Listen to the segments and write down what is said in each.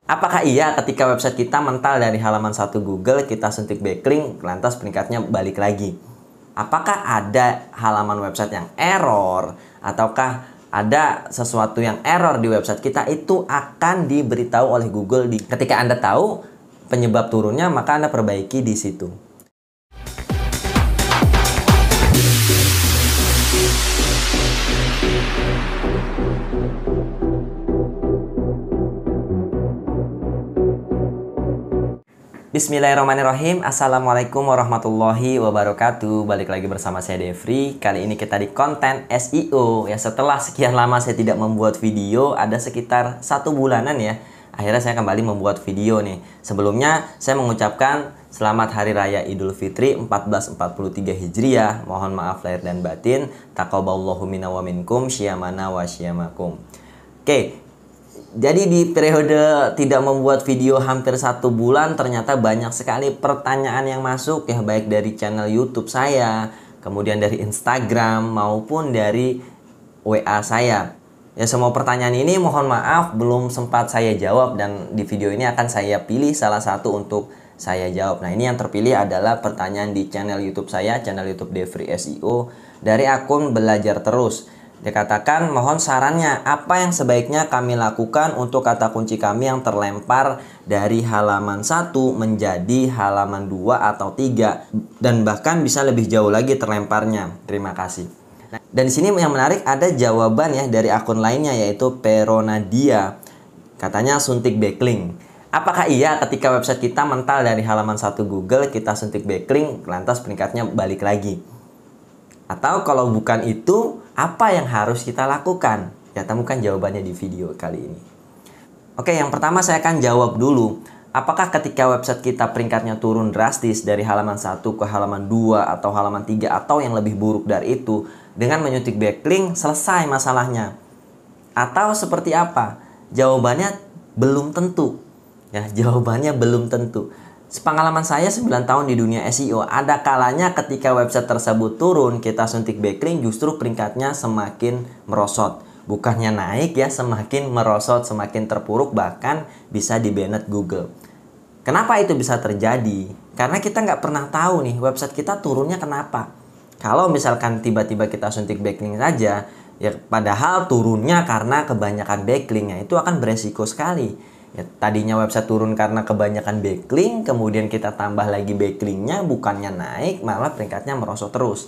Apakah iya ketika website kita mental dari halaman 1 Google, kita suntik backlink, lantas peringkatnya balik lagi? Apakah ada halaman website yang error? Ataukah ada sesuatu yang error di website kita, itu akan diberitahu oleh Google. Ketika Anda tahu penyebab turunnya, maka Anda perbaiki di situ. Bismillahirrahmanirrahim. Assalamualaikum warahmatullahi wabarakatuh. Balik lagi bersama saya Devri. Kali ini kita di konten SEO. Ya, setelah sekian lama saya tidak membuat video, ada sekitar 1 bulanan ya. Akhirnya saya kembali membuat video nih. Sebelumnya saya mengucapkan selamat Hari Raya Idul Fitri 1443 Hijriah. Mohon maaf lahir dan batin. Taqabbalallahu minna wa minkum syiyamana wa syiyamakum. Oke. Jadi di periode tidak membuat video hampir 1 bulan, ternyata banyak sekali pertanyaan yang masuk ya, baik dari channel YouTube saya, kemudian dari Instagram maupun dari WA saya. Ya, semua pertanyaan ini mohon maaf belum sempat saya jawab, dan di video ini akan saya pilih salah satu untuk saya jawab. Nah, ini yang terpilih adalah pertanyaan di channel YouTube saya, channel YouTube Devri SEO, dari akun Belajar Terus. Dikatakan, mohon sarannya apa yang sebaiknya kami lakukan untuk kata kunci kami yang terlempar dari halaman 1 menjadi halaman 2 atau 3, dan bahkan bisa lebih jauh lagi terlemparnya. Terima kasih. Dan di sini yang menarik ada jawaban ya dari akun lainnya, yaitu Peronadia. Katanya suntik backlink. Apakah iya ketika website kita mental dari halaman 1 Google, kita suntik backlink, lantas peringkatnya balik lagi? Atau kalau bukan itu, apa yang harus kita lakukan? Ya, temukan jawabannya di video kali ini. Oke, yang pertama saya akan jawab dulu. Apakah ketika website kita peringkatnya turun drastis dari halaman 1 ke halaman 2 atau halaman 3 atau yang lebih buruk dari itu, dengan menyuntik backlink selesai masalahnya? Atau seperti apa? Jawabannya belum tentu. Ya, jawabannya belum tentu. Sepengalaman saya 9 tahun di dunia SEO, ada kalanya ketika website tersebut turun, kita suntik backlink, justru peringkatnya semakin merosot. Bukannya naik ya, semakin merosot, semakin terpuruk, bahkan bisa di-banned Google. Kenapa itu bisa terjadi? Karena kita nggak pernah tahu nih website kita turunnya kenapa. Kalau misalkan tiba-tiba kita suntik backlink saja, ya padahal turunnya karena kebanyakan backlink, itu akan beresiko sekali. Ya, tadinya website turun karena kebanyakan backlink, kemudian kita tambah lagi backlinknya, bukannya naik, malah peringkatnya merosot terus.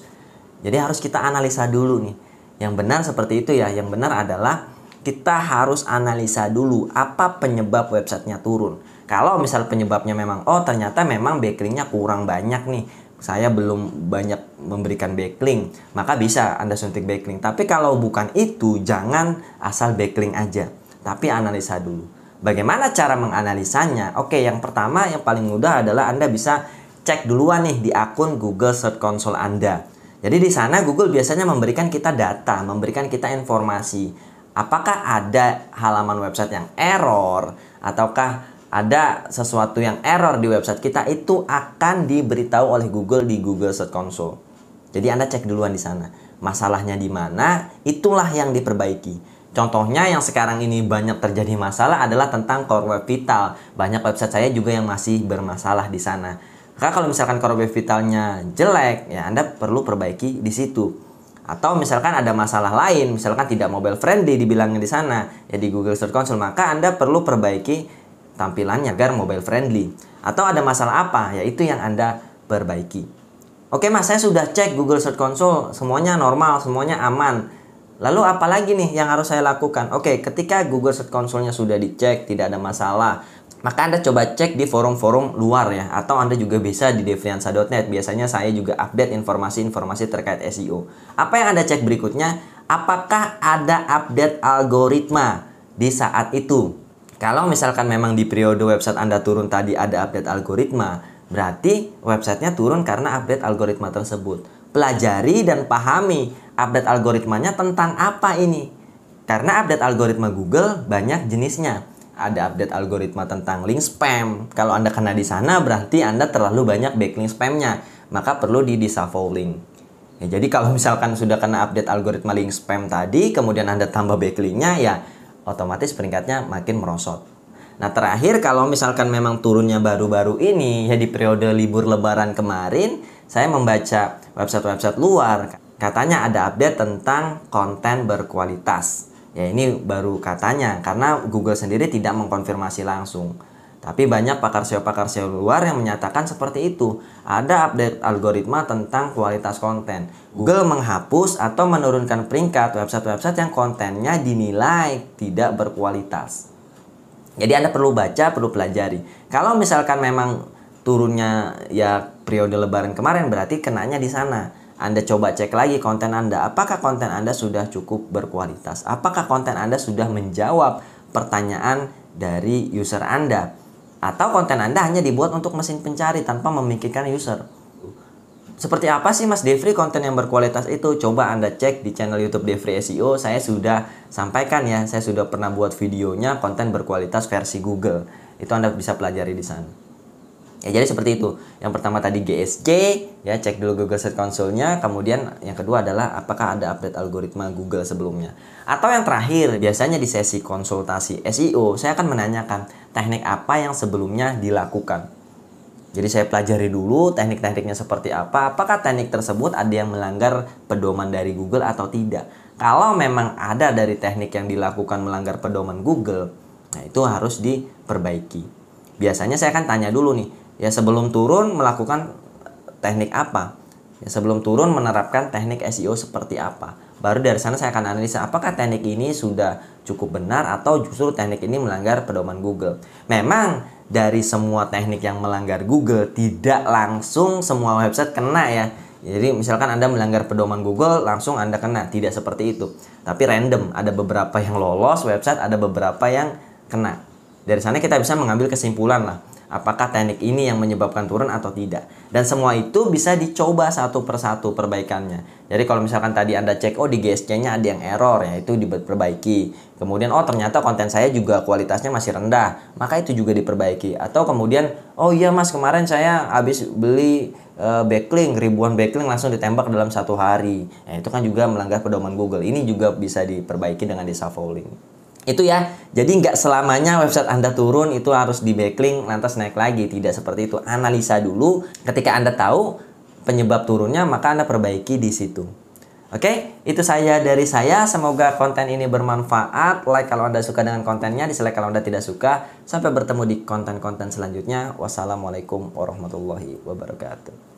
Jadi harus kita analisa dulu nih. Yang benar seperti itu ya, yang benar adalah kita harus analisa dulu apa penyebab websitenya turun. Kalau misal penyebabnya memang, oh ternyata memang backlinknya kurang banyak nih, saya belum banyak memberikan backlink, maka bisa Anda suntik backlink. Tapi kalau bukan itu, jangan asal backlink aja, tapi analisa dulu. Bagaimana cara menganalisanya? Oke, yang pertama yang paling mudah adalah Anda bisa cek duluan nih di akun Google Search Console Anda. Jadi di sana Google biasanya memberikan kita data, memberikan kita informasi. Apakah ada halaman website yang error, ataukah ada sesuatu yang error di website kita, itu akan diberitahu oleh Google di Google Search Console. Jadi Anda cek duluan di sana. Masalahnya di mana, itulah yang diperbaiki. Contohnya yang sekarang ini banyak terjadi masalah adalah tentang Core Web Vital. Banyak website saya juga yang masih bermasalah di sana. Maka kalau misalkan Core Web Vitalnya jelek, ya Anda perlu perbaiki di situ. Atau misalkan ada masalah lain, misalkan tidak mobile friendly dibilangnya di sana, ya di Google Search Console, maka Anda perlu perbaiki tampilannya agar mobile friendly. Atau ada masalah apa, ya itu yang Anda perbaiki. Oke mas, saya sudah cek Google Search Console, semuanya normal, semuanya aman. Lalu apa lagi nih yang harus saya lakukan? Oke, ketika Google Search Console-nya sudah dicek, tidak ada masalah, maka Anda coba cek di forum-forum luar ya. Atau Anda juga bisa di devriansa.net. Biasanya saya juga update informasi-informasi terkait SEO. Apa yang Anda cek berikutnya? Apakah ada update algoritma di saat itu? Kalau misalkan memang di periode website Anda turun tadi ada update algoritma, berarti websitenya turun karena update algoritma tersebut. Pelajari dan pahami update algoritmanya tentang apa ini. Karena update algoritma Google banyak jenisnya. Ada update algoritma tentang link spam. Kalau Anda kena di sana berarti Anda terlalu banyak backlink spamnya, maka perlu di disavow link. Ya, jadi kalau misalkan sudah kena update algoritma link spam tadi, kemudian Anda tambah backlinknya, ya otomatis peringkatnya makin merosot. Nah, terakhir kalau misalkan memang turunnya baru-baru ini ya di periode libur lebaran kemarin, saya membaca website-website luar katanya ada update tentang konten berkualitas. Ya ini baru katanya karena Google sendiri tidak mengkonfirmasi langsung. Tapi banyak pakar SEO-pakar SEO luar yang menyatakan seperti itu. Ada update algoritma tentang kualitas konten. Google menghapus atau menurunkan peringkat website-website yang kontennya dinilai tidak berkualitas. Jadi Anda perlu baca, perlu pelajari. Kalau misalkan memang turunnya ya periode lebaran kemarin, berarti kenanya di sana. Anda coba cek lagi konten Anda. Apakah konten Anda sudah cukup berkualitas? Apakah konten Anda sudah menjawab pertanyaan dari user Anda? Atau konten Anda hanya dibuat untuk mesin pencari tanpa memikirkan user? Seperti apa sih Mas Devri konten yang berkualitas itu? Coba Anda cek di channel YouTube Devri SEO. Saya sudah sampaikan ya, saya sudah pernah buat videonya konten berkualitas versi Google. Itu Anda bisa pelajari di sana. Ya jadi seperti itu. Yang pertama tadi GSC, ya cek dulu Google Search Console-nya. Kemudian yang kedua adalah apakah ada update algoritma Google sebelumnya. Atau yang terakhir, biasanya di sesi konsultasi SEO, saya akan menanyakan teknik apa yang sebelumnya dilakukan. Jadi saya pelajari dulu teknik-tekniknya seperti apa. Apakah teknik tersebut ada yang melanggar pedoman dari Google atau tidak. Kalau memang ada dari teknik yang dilakukan melanggar pedoman Google, nah itu harus diperbaiki. Biasanya saya akan tanya dulu nih, ya sebelum turun melakukan teknik apa? Ya sebelum turun menerapkan teknik SEO seperti apa? Baru dari sana saya akan analisa apakah teknik ini sudah cukup benar atau justru teknik ini melanggar pedoman Google. Memang dari semua teknik yang melanggar Google tidak langsung semua website kena ya. Jadi misalkan Anda melanggar pedoman Google langsung Anda kena, tidak seperti itu. Tapi random, ada beberapa yang lolos website, ada beberapa yang kena. Dari sana kita bisa mengambil kesimpulan lah, apakah teknik ini yang menyebabkan turun atau tidak. Dan semua itu bisa dicoba satu persatu perbaikannya. Jadi kalau misalkan tadi Anda cek, oh di GSC-nya ada yang error, ya itu diperbaiki. Kemudian, oh ternyata konten saya juga kualitasnya masih rendah, maka itu juga diperbaiki. Atau kemudian, oh iya Mas kemarin saya habis beli backlink, ribuan backlink langsung ditembak dalam satu hari. Nah, itu kan juga melanggar pedoman Google. Ini juga bisa diperbaiki dengan di-shuffling. Itu ya, jadi nggak selamanya website Anda turun itu harus di backlink lantas naik lagi, tidak seperti itu. Analisa dulu, ketika Anda tahu penyebab turunnya maka Anda perbaiki di situ. Oke, itu saja dari saya. Semoga konten ini bermanfaat. Like kalau Anda suka dengan kontennya, dislike kalau Anda tidak suka. Sampai bertemu di konten-konten selanjutnya. Wassalamualaikum warahmatullahi wabarakatuh.